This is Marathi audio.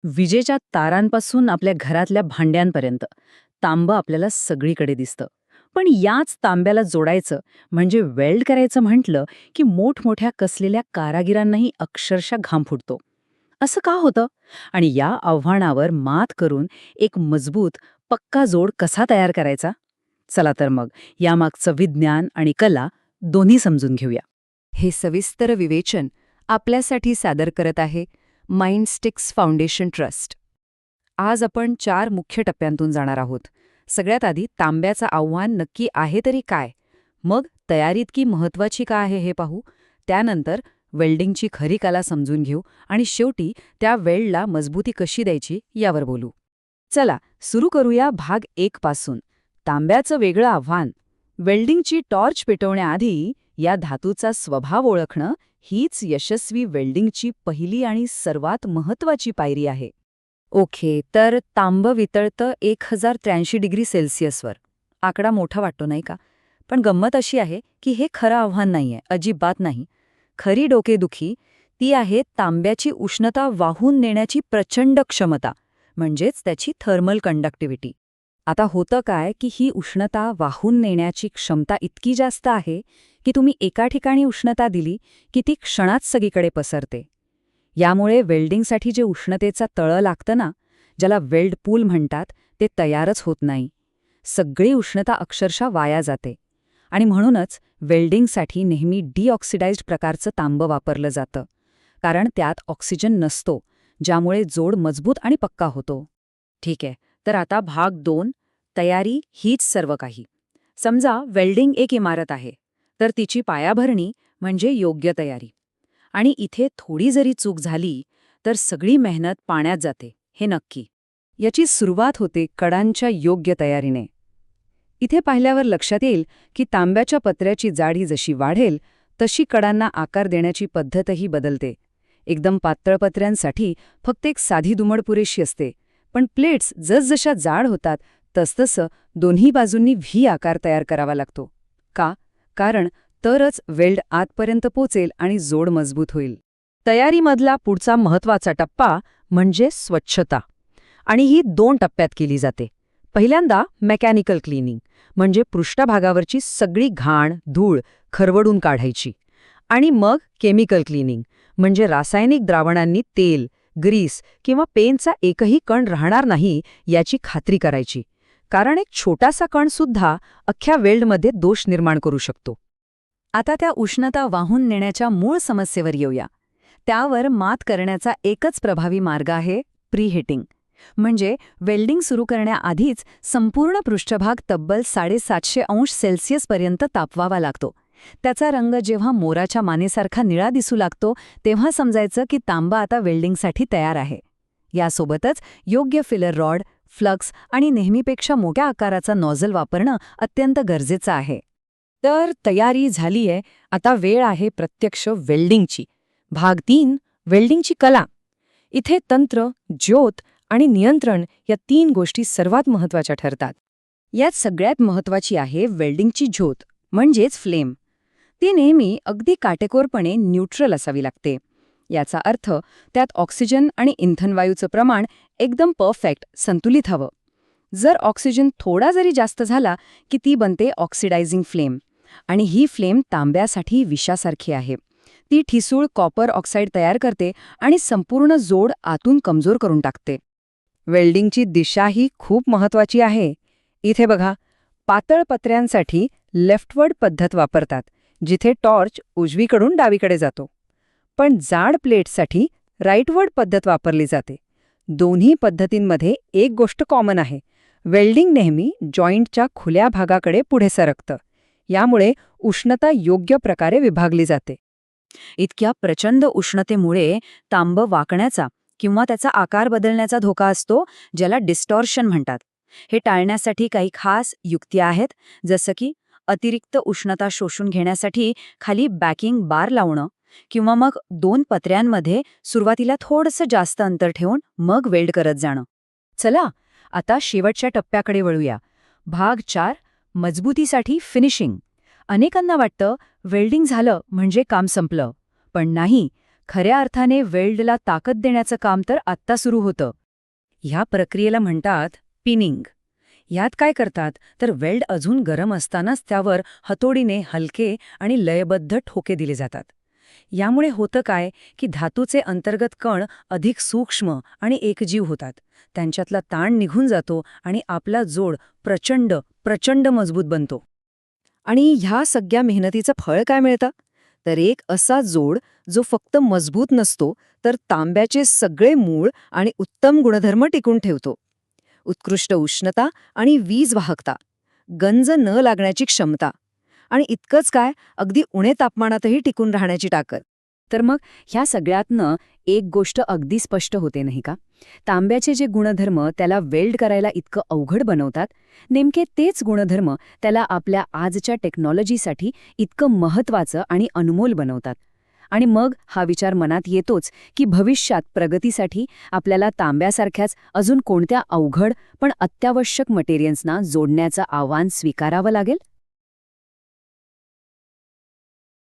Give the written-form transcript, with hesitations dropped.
विजेच्या तारांपासून आपल्या घरातल्या भांड्यांपर्यंत तांबं आपल्याला सगळीकडे दिसतं. पण याच तांब्याला जोडायचं म्हणजे वेल्ड करायचं म्हटलं की मोठमोठ्या कसलेल्या कारागिरांनाही अक्षरशः घाम फुटतो. असं का होतं? आणि या आव्हानावर मात करून एक मजबूत, पक्का जोड कसा तयार करायचा? चला तर मग यामागचं विज्ञान आणि कला दोन्ही समजून घेऊया. हे सविस्तर विवेचन आपल्यासाठी सादर करत आहे माइंडस्टिक्स फाउंडेशन ट्रस्ट. आज आपण 4 मुख्य टप्प्यांतून जाणार आहोत. सगळ्यात आधी तांब्याचं आव्हान नक्की आहे तरी काय? मग तयारी इतकी महत्त्वाची का आहे हे पाहू. त्यानंतर वेल्डिंगची खरी कला समजून घेऊ आणि शेवटी त्या वेल्डला मजबूती कशी द्यायची यावर बोलू. चला सुरू करूया भाग 1 पासून. तांब्याचं वेगळं आव्हान. वेल्डिंगची टॉर्च पेटवण्याआधी या धातूचा स्वभाव ओळखणं हीच यशस्वी वेल्डिंगची पहिली आणि सर्वात महत्त्वाची पायरी आहे. ओके, तर तांबं वितळतं 1083 डिग्री सेल्सिअसवर. आकडा मोठा वाटतो नाही का? पण गंमत अशी आहे की हे खरं आव्हान नाहीये, अजिबात नाही. खरी डोकेदुखी ती आहे तांब्याची उष्णता वाहून नेण्याची प्रचंड क्षमता, म्हणजेच त्याची थर्मल कंडक्टिव्हिटी. आता होतं काय की ही उष्णता वाहून नेण्याची क्षमता इतकी जास्त आहे की तुम्ही एका ठिकाणी उष्णता दिली की ती क्षणात सगळीकडे पसरते. यामुळे वेल्डिंगसाठी जे उष्णतेचा तळं लागतं ना, ज्याला वेल्ड पूल म्हणतात, ते तयारच होत नाही. सगळी उष्णता अक्षरशः वाया जाते. आणि म्हणूनच वेल्डिंगसाठी नेहमी डिऑक्सिडाइज्ड प्रकारचं तांबं वापरलं जातं, कारण त्यात ऑक्सिजन नसतो, ज्यामुळे जोड मजबूत आणि पक्का होतो. ठीक आहे, तर आता भाग 2, तयारी हीच सर्व काही. समजा वेल्डिंग एक इमारत आहे, तर तिची पायाभरणी म्हणजे योग्य तयारी. आणि इथे थोडी जरी चूक झाली तर सगळी मेहनत पाण्यात जाते, हे नक्की. याची सुरुवात होते कडांच्या योग्य तयारीने. इथे पाहिल्यावर लक्षात येईल की तांब्याच्या पत्र्याची जाडी जशी वाढेल तशी कडांना आकार देण्याची पद्धतही बदलते. एकदम पातळ पत्र्यांसाठी फक्त एक साधी दुमड पुरेशी असते, पण प्लेट्स जसजशा जाड होतात तसतसं दोन्ही बाजूंनी व्ही आकार तयार करावा लागतो. का? कारण तरच वेल्ड आतपर्यंत पोचेल आणि जोड मजबूत होईल. तयारीमधला पुढचा महत्त्वाचा टप्पा म्हणजे स्वच्छता. आणि ही 2 टप्प्यात केली जाते. पहिल्यांदा मेकॅनिकल क्लिनिंग, म्हणजे पृष्ठभागावरची सगळी घाण, धूळ खरवडून काढायची. आणि मग केमिकल क्लिनिंग, म्हणजे रासायनिक द्रावणांनी तेल, ग्रीस किंवा पेनचा एकही कण राहणार नाही याची खात्री करायची. कारण एक छोटासा कणसुद्धा अख्ख्या वेल्डमध्ये दोष निर्माण करू शकतो. आता त्या उष्णता वाहून नेण्याच्या मूळ समस्येवर येऊया. त्यावर मात करण्याचा एकच प्रभावी मार्ग आहे प्रीहीटिंग. म्हणजे वेल्डिंग सुरू करण्याआधीच संपूर्ण पृष्ठभाग तब्बल 750 अंश सेल्सिअसपर्यंत तापवावा लागतो. त्याचा रंग जेव्हा मोराच्या मानेसारखा निळा दिसू लागतो तेव्हा समजायचं की तांबा आता वेल्डिंगसाठी तयार आहे. यासोबतच योग्य फिलर रॉड, फ्लक्स आणि नेहमीपेक्षा मोठ्या आकाराचा नॉझल वापरणं अत्यंत गरजेचं आहे. तर तयारी झालीये, आता वेळ आहे प्रत्यक्ष वेल्डिंगची. भाग 3, वेल्डिंगची कला. इथे तंत्र, ज्योत आणि नियंत्रण या 3 गोष्टी सर्वात महत्त्वाच्या ठरतात. यात सगळ्यात महत्त्वाची आहे वेल्डिंगची ज्योत, म्हणजेच फ्लेम. ती नेहमी अगदी काटेकोरपणे न्यूट्रल असावी लागते. याचा अर्थ त्यात ऑक्सिजन आणि इंधन वायूचं प्रमाण एकदम परफेक्ट, संतुलित हवं. जर ऑक्सिजन थोडा जरी जास्त झाला की ती बनते ऑक्सिडायझिंग फ्लेम. आणि ही फ्लेम तांब्यासाठी विषासारखी आहे. ती ठिसूळ कॉपर ऑक्साईड तयार करते आणि संपूर्ण जोड आतून कमजोर करून टाकते. वेल्डिंगची दिशाही खूप महत्त्वाची आहे. इथे बघा, पातळ पत्र्यांसाठी लेफ्टवर्ड पद्धत वापरतात, जिथे टॉर्च उजवीकडून डावीकडे जातो. पण जाड प्लेट्ससाठी राईटवर्ड पद्धत वापरली जाते. दोन्ही पद्धतींमध्ये एक गोष्ट कॉमन आहे: वेल्डिंग नेहमी जॉइंटच्या खुल्या भागाकडे पुढे सरकतं. यामुळे उष्णता योग्य प्रकारे विभागली जाते. इतक्या प्रचंड उष्णतेमुळे तांबं वाकण्याचा किंवा त्याचा आकार बदलण्याचा धोका असतो, ज्याला डिस्टॉर्शन म्हणतात. हे टाळण्यासाठी काही खास युक्ती आहेत, जसं की अतिरिक्त उष्णता शोषून घेण्यासाठी खाली बॅकिंग बार लावणं किंवा मग 2 पत्र्यांमध्ये सुरुवातीला थोडंसं जास्त अंतर ठेवून मग वेल्ड करत जाणं. चला आता शेवटच्या टप्प्याकडे वळूया. भाग 4, मजबूतीसाठी फिनिशिंग. अनेकांना वाटतं वेल्डिंग झालं म्हणजे काम संपलं. पण नाही, खऱ्या अर्थाने वेल्डला ताकद देण्याचं काम तर आत्ता सुरू होतं. ह्या प्रक्रियेला म्हणतात पिनिंग. यात काय करतात तर वेल्ड अजून गरम असतानाच त्यावर हतोडीने हलके आणि लयबद्ध ठोके दिले जातात. यामुळे होतं काय की धातूचे अंतर्गत कण अधिक सूक्ष्म आणि एकजीव होतात. त्यांच्यातला ताण निघून जातो आणि आपला जोड प्रचंड प्रचंड मजबूत बनतो. आणि ह्या सगळ्या मेहनतीचं फळ काय मिळतं? तर एक असा जोड जो फक्त मजबूत नसतो तर तांब्याचे सगळे मूळ आणि उत्तम गुणधर्म टिकून ठेवतो. उत्कृष्ट उष्णता आणि वीज वाहकता, गंज न लागण्याची क्षमता आणि इतकंच काय, अगदी उणे तापमानातही टिकून राहण्याची ताकद. तर मग ह्या सगळ्यातनं एक गोष्ट अगदी स्पष्ट होते नाही का? तांब्याचे जे गुणधर्म त्याला वेल्ड करायला इतकं अवघड बनवतात, नेमके तेच गुणधर्म त्याला आपल्या आजच्या टेक्नॉलॉजीसाठी इतकं महत्त्वाचं आणि अनमोल बनवतात. आणि मग हा विचार मनात येतोच की भविष्यात प्रगतीसाठी आपल्याला तांब्यासारख्याच अजून कोणत्या अवघड पण अत्यावश्यक मटेरियल्सना जोडण्याचं आव्हान स्वीकारावं लागेल.